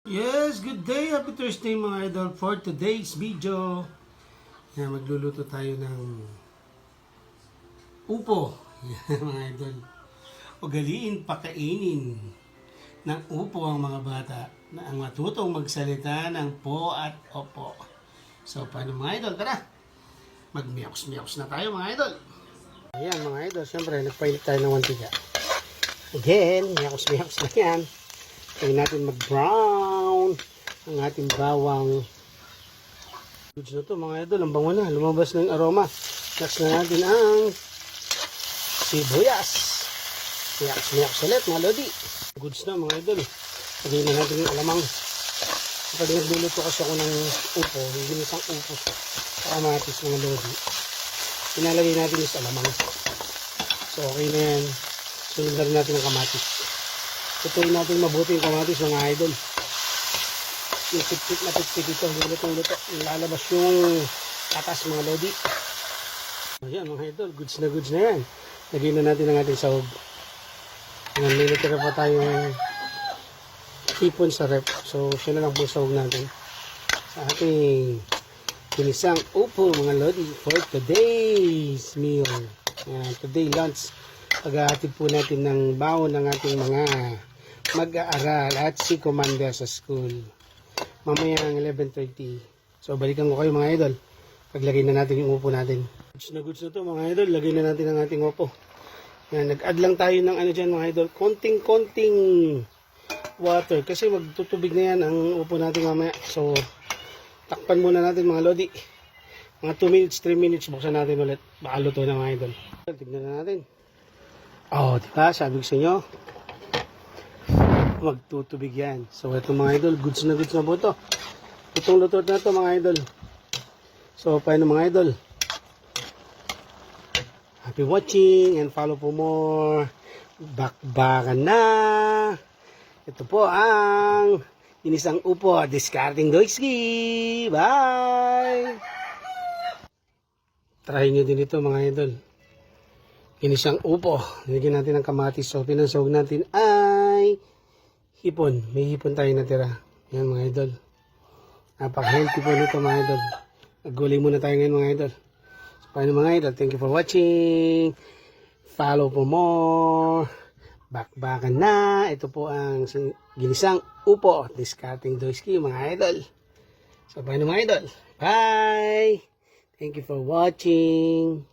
Yes, good day, happy Thursday mga idol. For today's video, magluluto tayo ng upo. Yan, mga idol. Ugaliin, pakainin ng upo ang mga bata na ang matutong magsalita ng po at opo. So, paano mga idol? Tara, magmiyaks-miyaks na tayo mga idol. Ayan mga idol, siyempre nagpainit tayo ng mantika. Again, miyaks-miyaks na yan. Kaya natin mag-brown ang ating bawang. Goods na to mga idol, ang bango na, lumabas na yung aroma. Next na natin ang sibuyas. Miyaks ulit mga lodi. Goods na mga idol. Lagay na natin yung alamang. Kapag nagluluto kasi ako ng upo, yung ginisang upo sa kamatis mga lodi, pinalagay natin yung sa alamang. So okay na yan. Sunod na rin natin ang kamatis. Tutuin natin mabuti yung kamatis mga idol. Yung tip-tip na tip-tip ito, yung lutong-luto. Lalabas yung katas mga lodi. Ayan mga idol, goods na yan. Lagyan na natin ang ating sahog. Ayan, may natira pa tayong hipon sa rep. So, siya na lang po sahog natin. Sa ating ginisang upo mga lodi for today's meal. Ayan, today lunch. Pag-aatid po natin ng baon ng ating mga mag-aaral at si Commander sa school. Mamaya ang 11:30. So balikan ko kayo mga idol. Paglagay na natin yung upo natin. Goods na to mga idol. Lagay na natin ang ating upo. Yan, nag-add lang tayo ng ano dyan mga idol. Konting water. Kasi magtutubig na yan ang upo natin mamaya. So takpan muna natin mga lodi. Mga 2 minutes, 3 minutes. Buksan natin ulit. Baka luto na mga idol. Tignan na natin. Oh, diba? Sabi ko sa inyo, magtutubig yan. So, ito mga idol, goods na po ito. Itong luto na ito mga idol. So, paano mga idol? Happy watching and follow for more. Bakbakan na. Ito po ang inisang upo, discarding doiski. Bye! Try nyo din ito mga idol. Inisang upo. Nilagyan natin ng kamatis. So, pinansawag natin ay hipon. May hipon tayo natira. Yan mga idol. Napaka-healthy po nito mga idol. Nagulay muna tayo ngayon mga idol. So, paano mga idol? Thank you for watching. Follow for more. Bakbakan na. Ito po ang ginisang upo. Discarding doiski mga idol. So, paano mga idol? Bye! Thank you for watching.